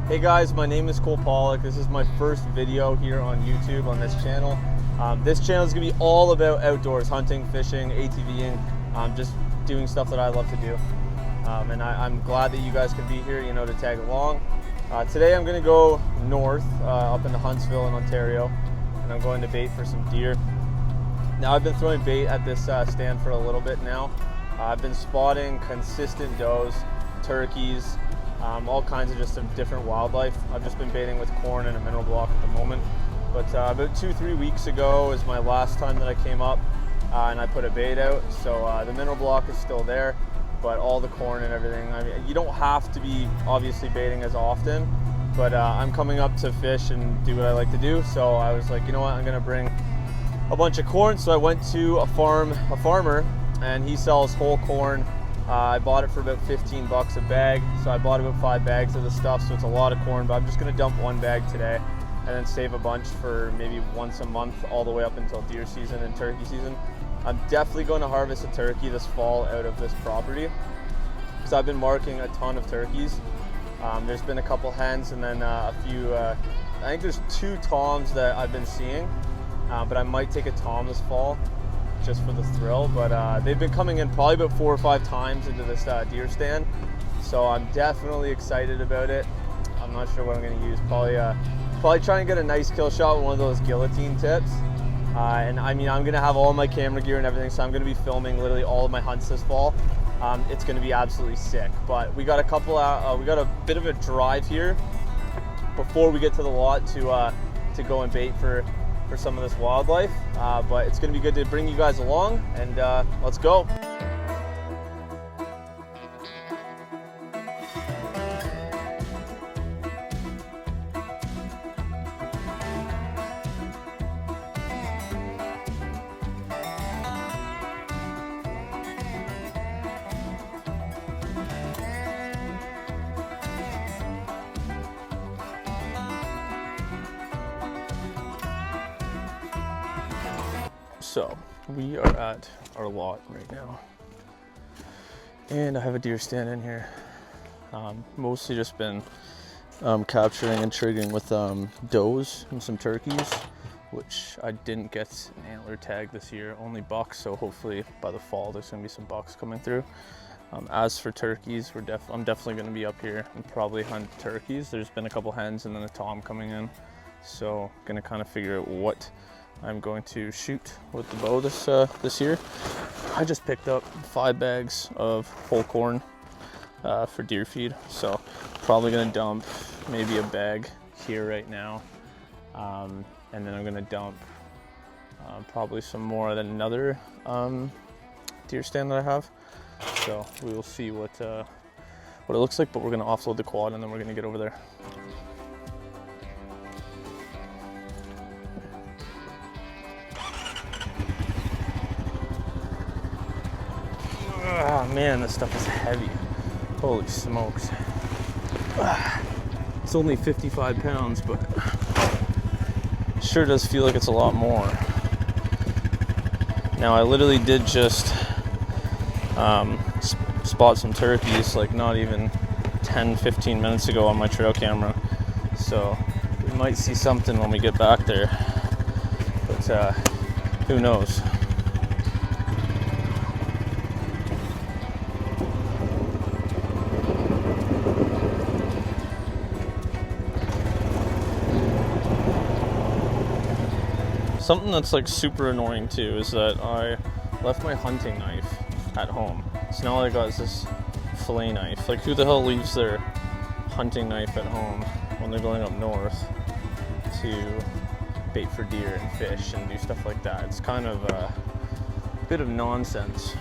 Hey guys, my name is Cole Pollock. This is my first video here on YouTube on this channel. This channel is going to be all about outdoors, hunting, fishing, ATVing, just doing stuff that I love to do. And I'm glad that you guys can be here, to tag along. Today I'm going to go north, up into Huntsville in Ontario, and I'm going to bait for some deer. Now I've been throwing bait at this stand for a little bit now. I've been spotting consistent does, turkeys, all kinds of just some different wildlife. I've just been baiting with corn and a mineral block at the moment. But about 2-3 weeks ago is my last time that I came up and I put a bait out. So the mineral block is still there, but all the corn and everything, I mean, you don't have to be obviously baiting as often, but I'm coming up to fish and do what I like to do. So I was like, you know what, I'm gonna bring a bunch of corn. So I went to a farmer, and he sells whole corn. I bought it for about 15 bucks a bag, so I bought about 5 bags of the stuff, so it's a lot of corn, but I'm just gonna dump 1 bag today and then save a bunch for maybe once a month all the way up until deer season and turkey season. I'm definitely going to harvest a turkey this fall out of this property because I've been marking a ton of turkeys. There's been a couple hens and then a few, I think there's 2 toms that I've been seeing, but I might take a tom this fall just for the thrill. But they've been coming in probably about 4 or 5 times into this deer stand, so I'm definitely excited about it. I'm not sure what I'm going to use. Probably try and get a nice kill shot with one of those guillotine tips. And I mean, I'm going to have all my camera gear and everything, so I'm going to be filming literally all of my hunts this fall. It's going to be absolutely sick. But we got a couple we got a bit of a drive here before we get to the lot to go and bait for some of this wildlife, but it's going to be good to bring you guys along, and let's go. So we are at our lot right now, and I have a deer stand in here. Mostly just been capturing and triggering with does and some turkeys, which I didn't get an antler tag this year, only bucks, so hopefully by the fall there's gonna be some bucks coming through. As for turkeys, I'm definitely gonna be up here and probably hunt turkeys. There's been a couple hens and then a tom coming in, so gonna kind of figure out what I'm going to shoot with the bow this year. I just picked up 5 bags of whole corn for deer feed, so probably gonna dump maybe a bag here right now, and then I'm gonna dump probably some more at another deer stand that I have. So we will see what it looks like, but we're gonna offload the quad and then we're gonna get over there. Oh man, this stuff is heavy. Holy smokes. It's only 55 pounds, but it sure does feel like it's a lot more. Now I literally did just spot some turkeys like not even 10-15 minutes ago on my trail camera. So we might see something when we get back there, but who knows. Something that's like super annoying too is that I left my hunting knife at home. So now all I got is this fillet knife. Like, who the hell leaves their hunting knife at home when they're going up north to bait for deer and fish and do stuff like that? It's kind of a bit of nonsense.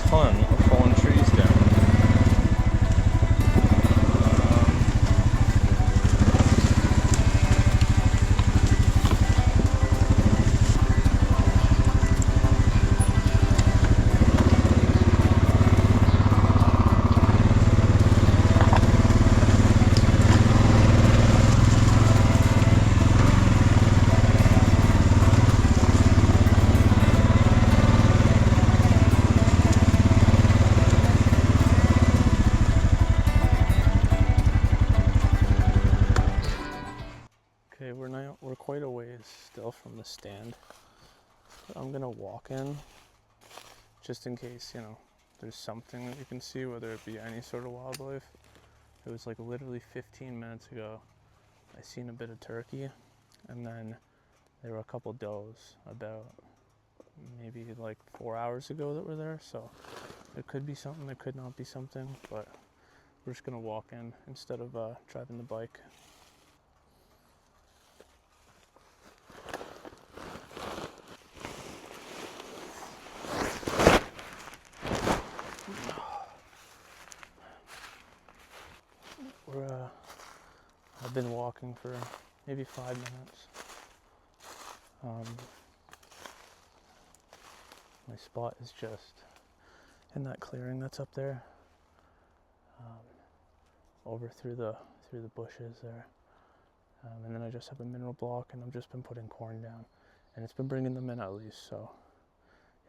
ton of fallen trees down. still from the stand. But I'm gonna walk in just in case, you know, there's something that you can see, whether it be any sort of wildlife. It was like literally 15 minutes ago I seen a bit of turkey, and then there were a couple does about maybe like 4 hours ago that were there. So there could be something, there could not be something, but we're just gonna walk in instead of driving the bike. I've been walking for maybe 5 minutes. My spot is just in that clearing that's up there, over through the bushes there, and then I just have a mineral block, and I've just been putting corn down, and it's been bringing them in at least. So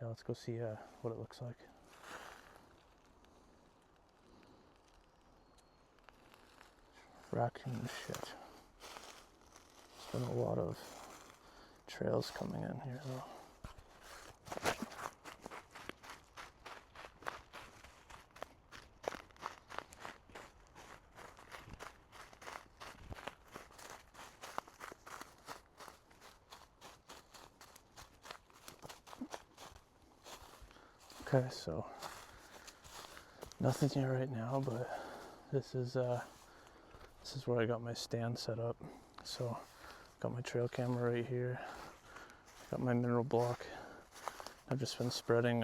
yeah, let's go see what it looks like. Raccoon shit. There's been a lot of trails coming in here though. Okay, so nothing here right now, but this is where I got my stand set up. So got my trail camera right here, got my mineral block. I've just been spreading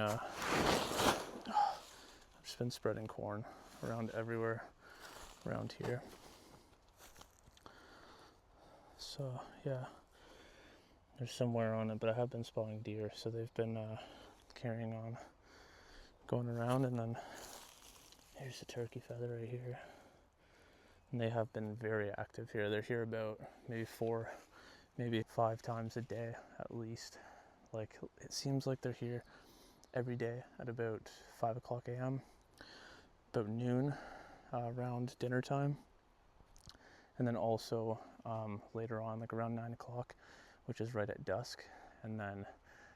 corn around everywhere around here. So yeah, there's somewhere on it, but I have been spotting deer, so they've been carrying on, going around. And then here's a turkey feather right here, and they have been very active here. They're here about maybe 4, maybe 5 times a day at least. Like, it seems like they're here every day at about 5 o'clock a.m., about noon, around dinner time, and then also later on, like around 9 o'clock, which is right at dusk, and then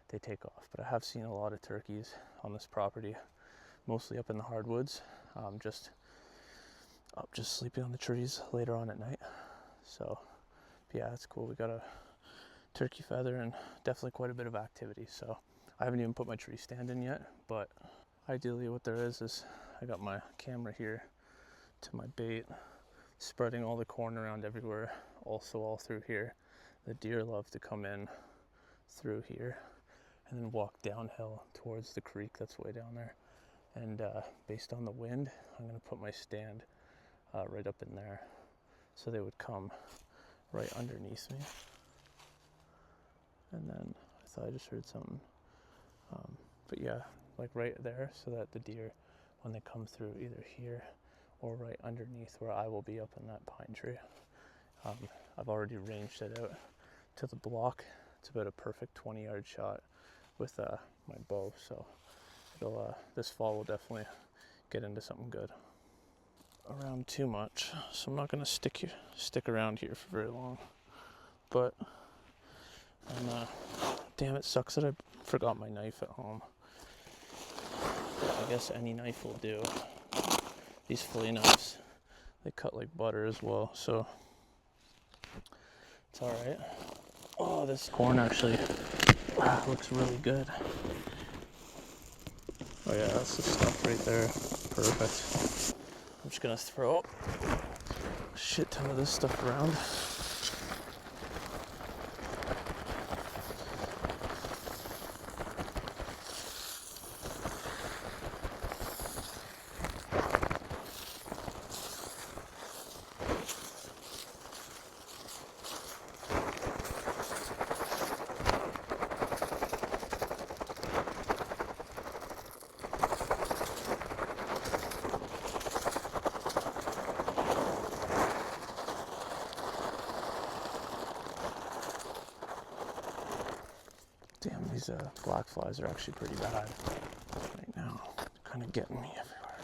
they take off. But I have seen a lot of turkeys on this property, mostly up in the hardwoods, just sleeping on the trees later on at night. So yeah, it's cool. We got a turkey feather and definitely quite a bit of activity. So I haven't even put my tree stand in yet, but ideally what there is I got my camera here to my bait, spreading all the corn around everywhere, also all through here. The deer love to come in through here and then walk downhill towards the creek that's way down there. And based on the wind, I'm going to put my stand right up in there, so they would come right underneath me. And then I thought I just heard something, but yeah, like right there, so that the deer, when they come through either here or right underneath where I will be up in that pine tree, I've already ranged it out to the block. It's about a perfect 20-yard shot with my bow, so it'll this fall will definitely get into something good. Around too much, so I'm not going to stick around here for very long. But damn, it sucks that I forgot my knife at home. I guess any knife will do. These flea knives, they cut like butter as well, so it's all right. Oh, this corn actually looks really good. Oh yeah, that's the stuff right there. Perfect. I'm just gonna throw a shit ton of this stuff around. Damn, these black flies are actually pretty bad right now. They're kind of getting me everywhere.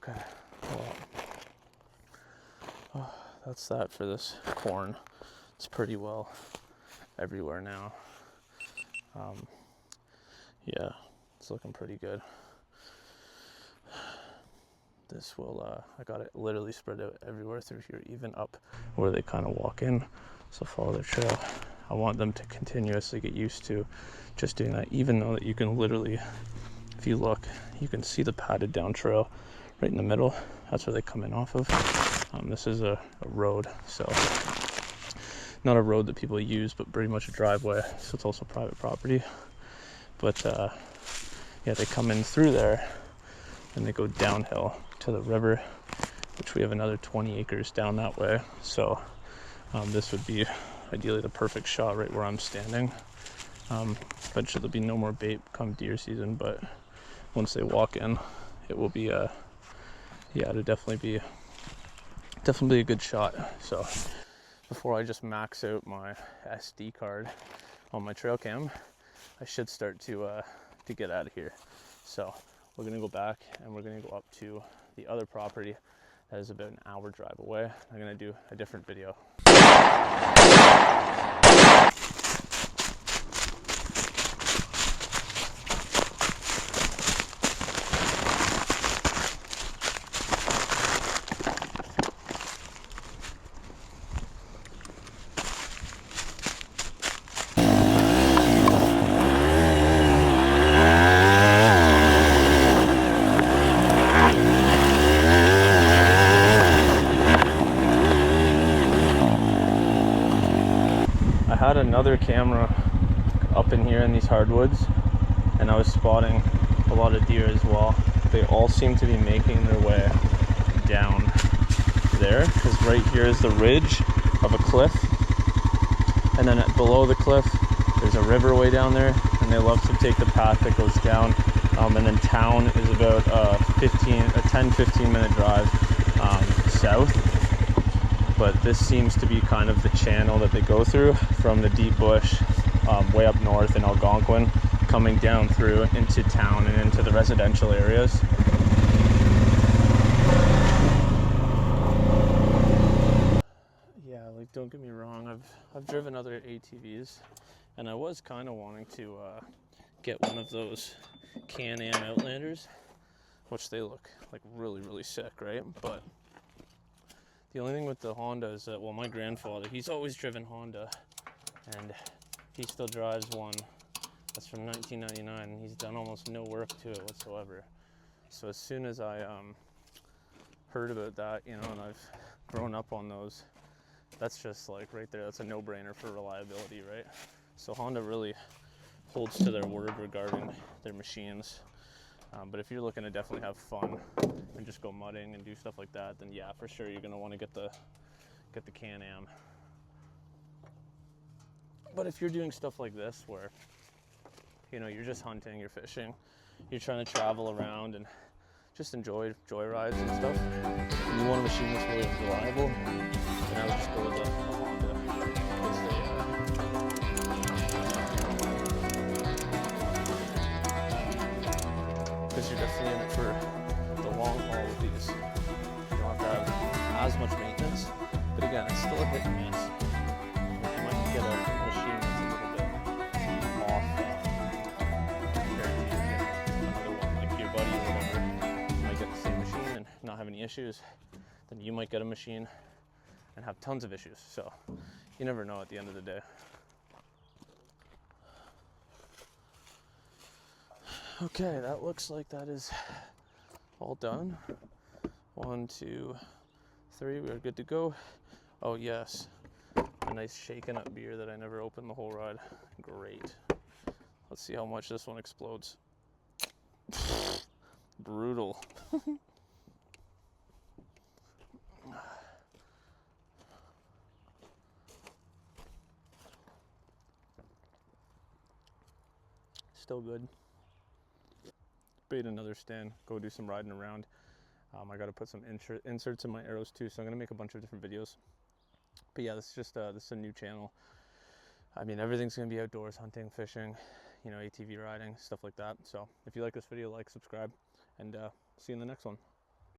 Okay, well, that's that for this corn. It's pretty well everywhere now. Yeah, it's looking pretty good. This will, I got it literally spread out everywhere through here, even up where they kind of walk in. So follow their trail. I want them to continuously get used to just doing that, even though that you can literally, if you look, you can see the padded down trail right in the middle. That's where they come in off of. This is a road, so not a road that people use, but pretty much a driveway. So it's also private property. But yeah, they come in through there and they go downhill to the river, which we have another 20 acres down that way. So this would be ideally the perfect shot right where I'm standing. Eventually there'll be no more bait come deer season, but once they walk in, it will be yeah, it'll definitely be a good shot. So before I just max out my SD card on my trail cam, I should start to get out of here. So we're gonna go back and we're gonna go up to the other property that is about an hour drive away. I'm gonna do a different video. I had another camera up in here in these hardwoods, and I was spotting a lot of deer as well. They all seem to be making their way down there, because right here is the ridge of a cliff, and then below the cliff there's a river way down there, and they love to take the path that goes down. And then town is about a 10-15 minute drive south. But this seems to be kind of the channel that they go through from the deep bush way up north in Algonquin, coming down through into town and into the residential areas. Yeah, like, don't get me wrong, I've driven other ATVs, and I was kind of wanting to get one of those Can-Am Outlanders, which they look like really, really sick, right? But the only thing with the Honda is that, well, my grandfather, he's always driven Honda, and he still drives one that's from 1999, and he's done almost no work to it whatsoever. So as soon as I heard about that, you know, and I've grown up on those, that's just like right there, that's a no-brainer for reliability, right? So Honda really holds to their word regarding their machines. But if you're looking to definitely have fun and just go mudding and do stuff like that, then yeah, for sure you're gonna want to get the Can-Am. But if you're doing stuff like this, where, you know, you're just hunting, you're fishing, you're trying to travel around and just enjoy rides and stuff, and you want a machine that's really reliable, then I would just go with a Honda. Because you're definitely in it for the long haul with these. You don't have to have as much maintenance, but again, it's still a hit and miss. You might get a machine that's a little bit off compared to another one, like your buddy or whatever. You might get the same machine and not have any issues. Then you might get a machine and have tons of issues. So you never know at the end of the day. Okay, that looks like that is all done. 1, 2, 3, we're good to go. Oh yes, a nice shaken up beer that I never opened the whole ride. Great. Let's see how much this one explodes. Brutal. Still good. Bait another stand, go do some riding around. I got to put some inserts in my arrows too, so I'm gonna make a bunch of different videos. But yeah, this is just this is a new channel. I mean, everything's gonna be outdoors, hunting, fishing, you know, ATV riding, stuff like that. So if you like this video, like, subscribe, and see you in the next one.